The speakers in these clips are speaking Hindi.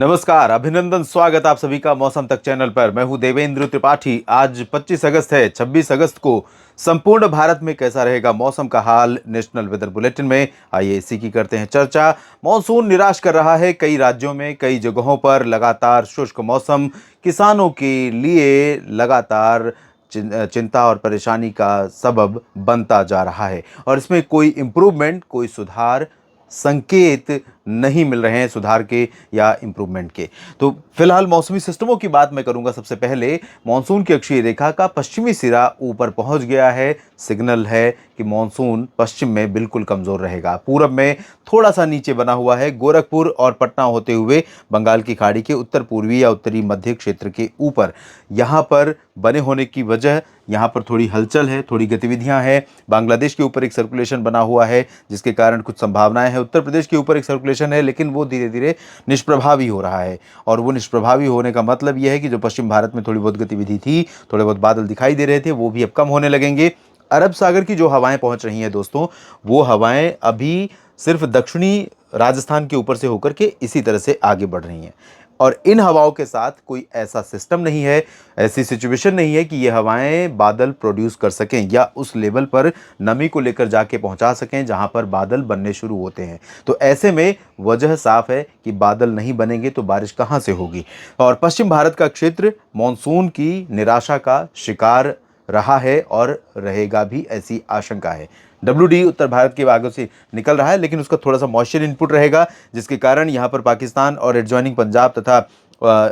नमस्कार, अभिनंदन, स्वागत आप सभी का मौसम तक चैनल पर। मैं हूं देवेंद्र त्रिपाठी। आज 25 अगस्त है। 26 अगस्त को संपूर्ण भारत में कैसा रहेगा मौसम का हाल, नेशनल वेदर बुलेटिन में आइए इसी की करते हैं चर्चा। मॉनसून निराश कर रहा है कई राज्यों में, कई जगहों पर लगातार शुष्क मौसम किसानों के लिए लगातार चिंता और परेशानी का सबब बनता जा रहा है और इसमें कोई इम्प्रूवमेंट, कोई सुधार संकेत नहीं मिल रहे हैं सुधार के या इम्प्रूवमेंट के। तो फिलहाल मौसमी सिस्टमों की बात मैं करूंगा। सबसे पहले मॉनसून की अक्षीय रेखा का पश्चिमी सिरा ऊपर पहुंच गया है। सिग्नल है कि मॉनसून पश्चिम में बिल्कुल कमजोर रहेगा। पूरब में थोड़ा सा नीचे बना हुआ है। गोरखपुर और पटना होते हुए बंगाल की खाड़ी के उत्तर पूर्वी या उत्तरी मध्य क्षेत्र के ऊपर यहाँ पर बने होने की वजह यहाँ पर थोड़ी हलचल है, थोड़ी गतिविधियां हैं। बांग्लादेश के ऊपर एक सर्कुलेशन बना हुआ है जिसके कारण कुछ संभावनाएं हैं। उत्तर प्रदेश के ऊपर एक सर्कुलेशन है लेकिन वो धीरे धीरे निष्प्रभावी हो रहा है और वो निष्प्रभावी होने का मतलब यह है कि जो पश्चिम भारत में थोड़ी बहुत गतिविधि थी, थोड़े बहुत बादल दिखाई दे रहे थे, वो भी अब कम होने लगेंगे। अरब सागर की जो हवाएं पहुंच रही हैं दोस्तों, वो हवाएं अभी सिर्फ दक्षिणी राजस्थान के ऊपर से होकर के इसी तरह से आगे बढ़ रही हैं और इन हवाओं के साथ कोई ऐसा सिस्टम नहीं है, ऐसी सिचुएशन नहीं है कि ये हवाएं बादल प्रोड्यूस कर सकें या उस लेवल पर नमी को लेकर जाके पहुंचा सकें जहां पर बादल बनने शुरू होते हैं। तो ऐसे में वजह साफ है कि बादल नहीं बनेंगे तो बारिश कहां से होगी। और पश्चिम भारत का क्षेत्र मॉनसून की निराशा का शिकार रहा है और रहेगा भी, ऐसी आशंका है। WD उत्तर भारत के भागों से निकल रहा है लेकिन उसका थोड़ा सा मॉइस्चर इनपुट रहेगा जिसके कारण यहाँ पर पाकिस्तान और एडजॉइनिंग पंजाब तथा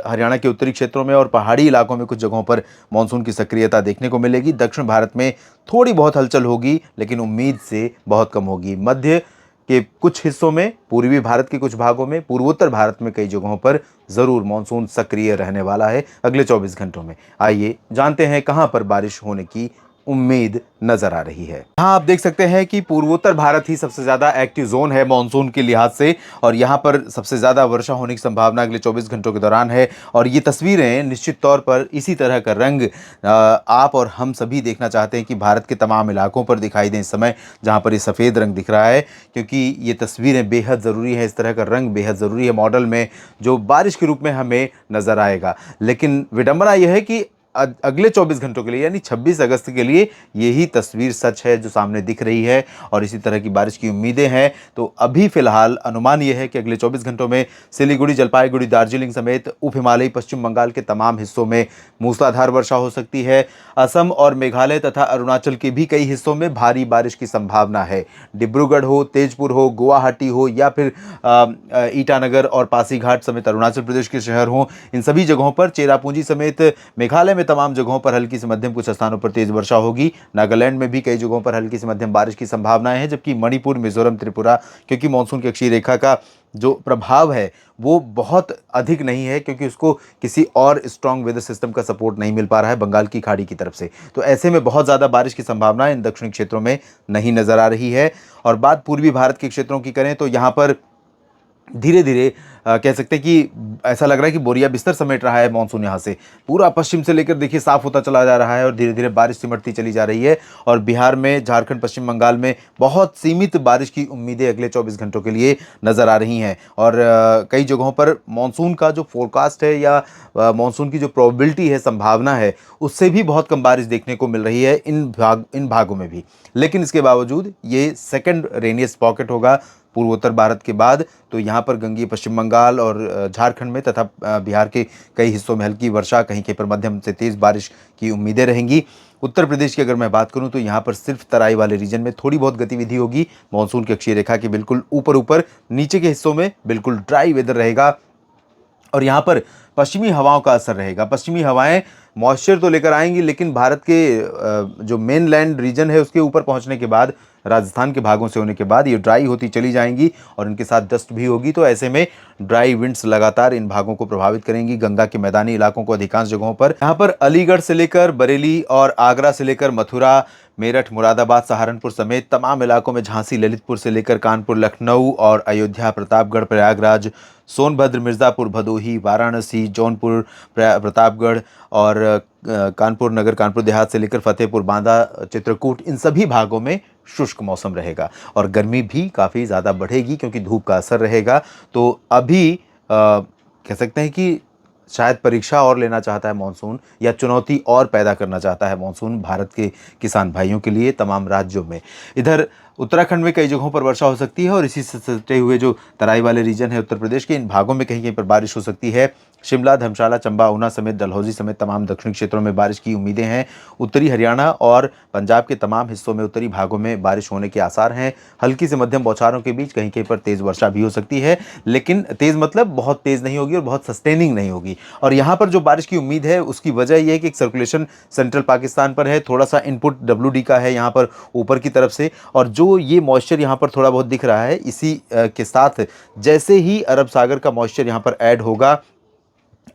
हरियाणा के उत्तरी क्षेत्रों में और पहाड़ी इलाकों में कुछ जगहों पर मानसून की सक्रियता देखने को मिलेगी। दक्षिण भारत में थोड़ी बहुत हलचल होगी लेकिन उम्मीद से बहुत कम होगी। मध्य के कुछ हिस्सों में, पूर्वी भारत के कुछ भागों में, पूर्वोत्तर भारत में कई जगहों पर जरूर मानसून सक्रिय रहने वाला है अगले 24 घंटों में। आइए जानते हैं कहां पर बारिश होने की उम्मीद नजर आ रही है। यहाँ आप देख सकते हैं कि पूर्वोत्तर भारत ही सबसे ज्यादा एक्टिव जोन है मानसून के लिहाज से और यहाँ पर सबसे ज्यादा वर्षा होने की संभावना अगले 24 घंटों के दौरान है। और ये तस्वीरें निश्चित तौर पर इसी तरह का रंग आप और हम सभी देखना चाहते हैं कि भारत के तमाम इलाकों पर दिखाई दें इस समय, जहाँ पर ये सफ़ेद रंग दिख रहा है, क्योंकि ये तस्वीरें बेहद ज़रूरी है। इस तरह का रंग बेहद ज़रूरी है मॉडल में, जो बारिश के रूप में हमें नज़र आएगा। लेकिन विडंबना यह है कि अगले 24 घंटों के लिए यानी 26 अगस्त के लिए यही तस्वीर सच है जो सामने दिख रही है और इसी तरह की बारिश की उम्मीदें हैं। तो अभी फिलहाल अनुमान यह है कि अगले 24 घंटों में सिलीगुड़ी, जलपाईगुड़ी, दार्जिलिंग समेत उप हिमालयी पश्चिम बंगाल के तमाम हिस्सों में मूसलाधार वर्षा हो सकती है। असम और मेघालय तथा अरुणाचल के भी कई हिस्सों में भारी बारिश की संभावना है। डिब्रूगढ़ हो, तेजपुर हो, गुवाहाटी हो या फिर ईटानगर और पासीघाट समेत अरुणाचल प्रदेश के शहर हों, इन सभी जगहों पर, चेरापूंजी समेत मेघालय में तमाम जगहों पर हल्की से मध्यम, कुछ स्थानों पर तेज वर्षा होगी। नागालैंड में भी कई जगहों पर हल्की से मध्यम बारिश की संभावनाएं हैं, जबकि मणिपुर, मिजोरम, त्रिपुरा, क्योंकि मानसून की अक्षीय रेखा का जो प्रभाव है वो बहुत अधिक नहीं है, क्योंकि उसको किसी और स्ट्रांग वेदर सिस्टम का सपोर्ट नहीं मिल पा रहा है बंगाल की खाड़ी की तरफ से। तो ऐसे में बहुत ज़्यादा बारिश की संभावना इन दक्षिणी क्षेत्रों में नहीं नज़र आ रही है। और बात पूर्वी भारत के क्षेत्रों की करें तो यहाँ पर धीरे धीरे कह सकते हैं कि ऐसा लग रहा है कि बोरिया बिस्तर समेट रहा है मानसून। यहाँ से पूरा पश्चिम से लेकर देखिए साफ होता चला जा रहा है और धीरे धीरे बारिश सिमटती चली जा रही है। और बिहार में, झारखंड, पश्चिम बंगाल में बहुत सीमित बारिश की उम्मीदें अगले 24 घंटों के लिए नज़र आ रही हैं। और कई जगहों पर मानसून का जो फोरकास्ट है या मानसून की जो प्रोबेबिलिटी है, संभावना है, उससे भी बहुत कम बारिश देखने को मिल रही है इन भागों में भी। लेकिन इसके बावजूद ये सेकेंड रेनियस्ट पॉकेट होगा पूर्वोत्तर भारत के बाद। तो यहाँ पर गंगीय पश्चिम बंगाल और झारखंड में तथा बिहार के कई हिस्सों में हल्की वर्षा, कहीं कहीं पर मध्यम से तेज़ बारिश की उम्मीदें रहेंगी। उत्तर प्रदेश की अगर मैं बात करूं तो यहाँ पर सिर्फ तराई वाले रीजन में थोड़ी बहुत गतिविधि होगी। मानसून की अक्षीय रेखा के बिल्कुल ऊपर ऊपर, नीचे के हिस्सों में बिल्कुल ड्राई वेदर रहेगा और यहाँ पर पश्चिमी हवाओं का असर रहेगा। पश्चिमी हवाएं मॉइस्चर तो लेकर आएंगी लेकिन भारत के जो मेन लैंड रीजन है उसके ऊपर पहुंचने के बाद, राजस्थान के भागों से होने के बाद ये ड्राई होती चली जाएंगी और इनके साथ डस्ट भी होगी। तो ऐसे में ड्राई विंड्स लगातार इन भागों को प्रभावित करेंगी, गंगा के मैदानी इलाकों को अधिकांश जगहों पर। यहाँ पर अलीगढ़ से लेकर बरेली और आगरा से लेकर मथुरा, मेरठ, मुरादाबाद, सहारनपुर समेत तमाम इलाकों में, झांसी, ललितपुर से लेकर कानपुर, लखनऊ और अयोध्या, प्रतापगढ़, प्रयागराज, सोनभद्र, मिर्ज़ापुर, भदोही, वाराणसी, जौनपुर, प्रतापगढ़ और कानपुर नगर, कानपुर देहात से लेकर फतेहपुर, बांदा, चित्रकूट, इन सभी भागों में शुष्क मौसम रहेगा और गर्मी भी काफ़ी ज़्यादा बढ़ेगी क्योंकि धूप का असर रहेगा। तो अभी कह सकते हैं कि शायद परीक्षा और लेना चाहता है मॉनसून, या चुनौती और पैदा करना चाहता है मॉनसून भारत के किसान भाइयों के लिए तमाम राज्यों में। इधर उत्तराखंड में कई जगहों पर वर्षा हो सकती है और इसी से सटे हुए जो तराई वाले रीजन है उत्तर प्रदेश के, इन भागों में कहीं कहीं पर बारिश हो सकती है। शिमला, धर्मशाला, चंबा, ऊना समेत डलहौजी समेत तमाम दक्षिणी क्षेत्रों में बारिश की उम्मीदें हैं। उत्तरी हरियाणा और पंजाब के तमाम हिस्सों में उत्तरी भागों में बारिश होने के आसार हैं। हल्की से मध्यम बौछारों के बीच कहीं कहीं पर तेज वर्षा भी हो सकती है, लेकिन तेज मतलब बहुत तेज नहीं होगी और बहुत सस्टेनिंग नहीं होगी। और यहाँ पर जो बारिश की उम्मीद है उसकी वजह यह है कि एक सर्कुलेशन सेंट्रल पाकिस्तान पर है, थोड़ा सा इनपुट WD का है यहाँ पर ऊपर की तरफ से, और जो ये मॉइस्चर यहाँ पर थोड़ा बहुत दिख रहा है, इसी के साथ जैसे ही अरब सागर का मॉइस्चर यहाँ पर ऐड होगा,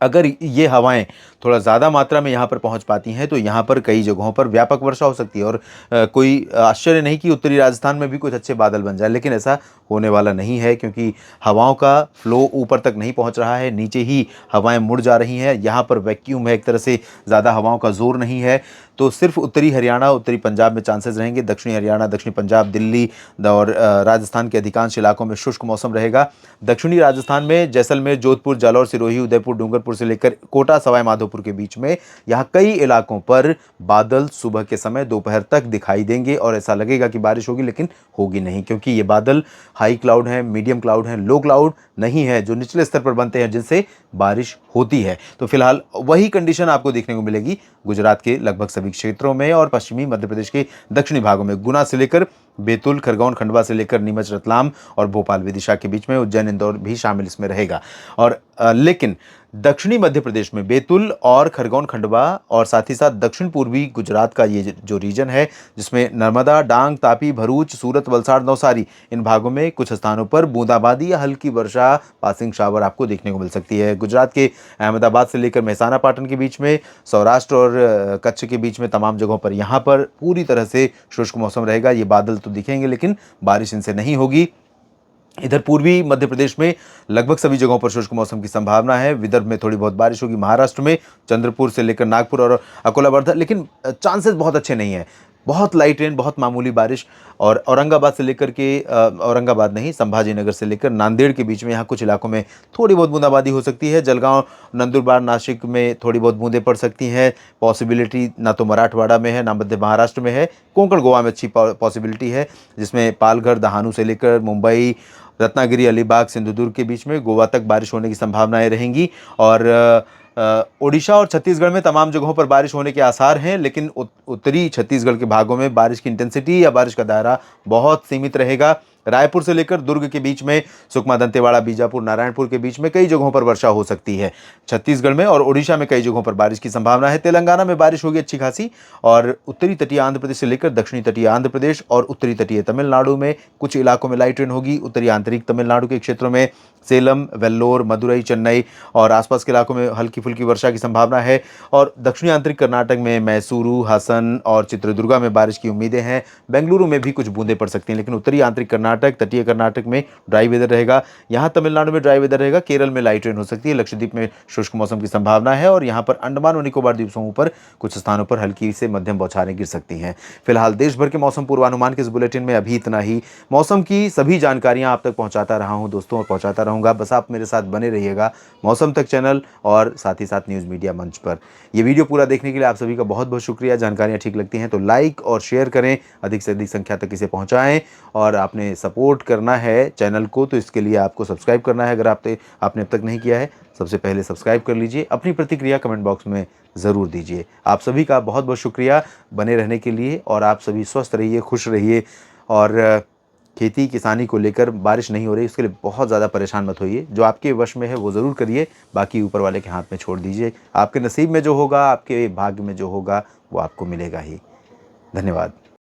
अगर ये हवाएं थोड़ा ज़्यादा मात्रा में यहाँ पर पहुँच पाती हैं तो यहाँ पर कई जगहों पर व्यापक वर्षा हो सकती है। और कोई आश्चर्य नहीं कि उत्तरी राजस्थान में भी कुछ अच्छे बादल बन जाए, लेकिन ऐसा होने वाला नहीं है, क्योंकि हवाओं का फ्लो ऊपर तक नहीं पहुँच रहा है, नीचे ही हवाएं मुड़ जा रही हैं। यहाँ पर वैक्यूम है, एक तरह से ज़्यादा हवाओं का जोर नहीं है, तो सिर्फ उत्तरी हरियाणा, उत्तरी पंजाब में चांसेस रहेंगे। दक्षिणी हरियाणा, दक्षिणी पंजाब, दिल्ली और राजस्थान के अधिकांश इलाकों में शुष्क मौसम रहेगा। दक्षिणी राजस्थान में जैसलमेर, जोधपुर, जालौर, सिरोही, उदयपुर, डूंगरपुर से लेकर कोटा, सवाई माधोपुर के बीच में यहाँ कई इलाकों पर बादल सुबह के समय दोपहर तक दिखाई देंगे और ऐसा लगेगा कि बारिश होगी, लेकिन होगी नहीं, क्योंकि ये बादल हाई क्लाउड हैं, मीडियम क्लाउड हैं, लो क्लाउड नहीं है, जो निचले स्तर पर बनते हैं जिनसे बारिश होती है। तो फिलहाल वही कंडीशन आपको देखने को मिलेगी गुजरात के लगभग सभी क्षेत्रों में और पश्चिमी मध्य प्रदेश के दक्षिणी भागों में, गुना से लेकर बैतूल, खरगोन, खंडवा से लेकर नीमच, रतलाम और भोपाल विदिशा के बीच में, उज्जैन, इंदौर भी शामिल इसमें रहेगा। और लेकिन दक्षिणी मध्य प्रदेश में बैतूल और खरगोन, खंडवा और साथ ही साथ दक्षिण पूर्वी गुजरात का ये जो रीजन है, जिसमें नर्मदा, डांग, तापी, भरूच, सूरत, वलसाड़, नवसारी, इन भागों में कुछ स्थानों पर बूंदाबांदी या हल्की वर्षा, पासिंग शावर आपको देखने को मिल सकती है। गुजरात के अहमदाबाद से लेकर मेहसाना, पाटन के बीच में, सौराष्ट्र और कच्छ के बीच में तमाम जगहों पर यहाँ पर पूरी तरह से शुष्क मौसम रहेगा। ये बादल तो दिखेंगे लेकिन बारिश इनसे नहीं होगी। इधर पूर्वी मध्य प्रदेश में लगभग सभी जगहों पर शुष्क मौसम की संभावना है। विदर्भ में थोड़ी बहुत बारिश होगी, महाराष्ट्र में चंद्रपुर से लेकर नागपुर और अकोला, वर्धा, लेकिन चांसेस बहुत अच्छे नहीं हैं। बहुत लाइट रेन, बहुत मामूली बारिश। और औरंगाबाद से लेकर के औरंगाबाद नहीं, संभाजीनगर से लेकर नांदेड़ के बीच में यहाँ कुछ इलाकों में थोड़ी बहुत बूंदाबांदी हो सकती है। जलगांव, नंदुरबार, नासिक में थोड़ी बहुत बूंदें पड़ सकती हैं। पॉसिबिलिटी ना तो मराठवाड़ा में है, ना मध्य महाराष्ट्र में है। कोंकण, गोवा में अच्छी पॉसिबिलिटी है, जिसमें पालघर, दहानू से लेकर मुंबई, रत्नागिरी, अलीबाग, सिंधुदुर्ग के बीच में गोवा तक बारिश होने की संभावनाएं रहेंगी। और ओडिशा और छत्तीसगढ़ में तमाम जगहों पर बारिश होने के आसार हैं, लेकिन उत्तरी छत्तीसगढ़ के भागों में बारिश की इंटेंसिटी या बारिश का दायरा बहुत सीमित रहेगा। रायपुर से लेकर दुर्ग के बीच में, सुकमा, दंतेवाड़ा, बीजापुर, नारायणपुर के बीच में कई जगहों पर वर्षा हो सकती है। छत्तीसगढ़ में और ओडिशा में कई जगहों पर बारिश की संभावना है। तेलंगाना में बारिश होगी अच्छी खासी। और उत्तरी तटीय आंध्र प्रदेश से लेकर दक्षिणी तटीय आंध्र प्रदेश और उत्तरी तटीय तमिलनाडु में कुछ इलाकों में लाइट रेन होगी। उत्तरी आंतरिक तमिलनाडु के क्षेत्रों में सेलम, वेल्लोर, मदुरई, चेन्नई और आसपास के इलाकों में हल्की फुल्की वर्षा की संभावना है। और दक्षिणी आंतरिक कर्नाटक में मैसूरू, हासन और चित्रदुर्गा में बारिश की उम्मीदें हैं। बेंगलुरु में भी कुछ बूंदें पड़ सकती हैं, लेकिन उत्तरी आंतरिक कर्नाटक, तटीय कर्नाटक में ड्राई वेदर रहेगा। यहाँ तमिलनाडु में ड्राई वेदर रहेगा। केरल में लाइट रेन हो सकती है। लक्षद्वीप में शुष्क मौसम की संभावना है और यहाँ पर अंडमान और निकोबार द्वीप समूह पर कुछ स्थानों पर हल्की से मध्यम बौछारें गिर सकती हैं। फिलहाल देश भर के मौसम पूर्वानुमान के इस बुलेटिन में अभी इतना ही। मौसम की सभी जानकारियां आप तक पहुंचाता रहा हूं दोस्तों, और पहुंचाता रहूंगा। बस आप मेरे साथ बने रहिएगा मौसम तक चैनल और साथ ही साथ न्यूज़ मीडिया मंच पर। ये वीडियो पूरा देखने के लिए आप सभी का बहुत बहुत शुक्रिया। जानकारियां ठीक लगती हैं तो लाइक और शेयर करें, अधिक से अधिक संख्या तक इसे पहुंचाएं। और आपने सपोर्ट करना है चैनल को तो इसके लिए आपको सब्सक्राइब करना है। अगर आपने अब तक नहीं किया है, सबसे पहले सब्सक्राइब कर लीजिए। अपनी प्रतिक्रिया कमेंट बॉक्स में ज़रूर दीजिए। आप सभी का बहुत बहुत शुक्रिया बने रहने के लिए। और आप सभी स्वस्थ रहिए, खुश रहिए। और खेती किसानी को लेकर बारिश नहीं हो रही, उसके लिए बहुत ज़्यादा परेशान मत होइए। जो आपके वश में है वो ज़रूर करिए, बाकी ऊपर वाले के हाथ में छोड़ दीजिए। आपके नसीब में जो होगा, आपके भाग्य में जो होगा, वो आपको मिलेगा ही। धन्यवाद।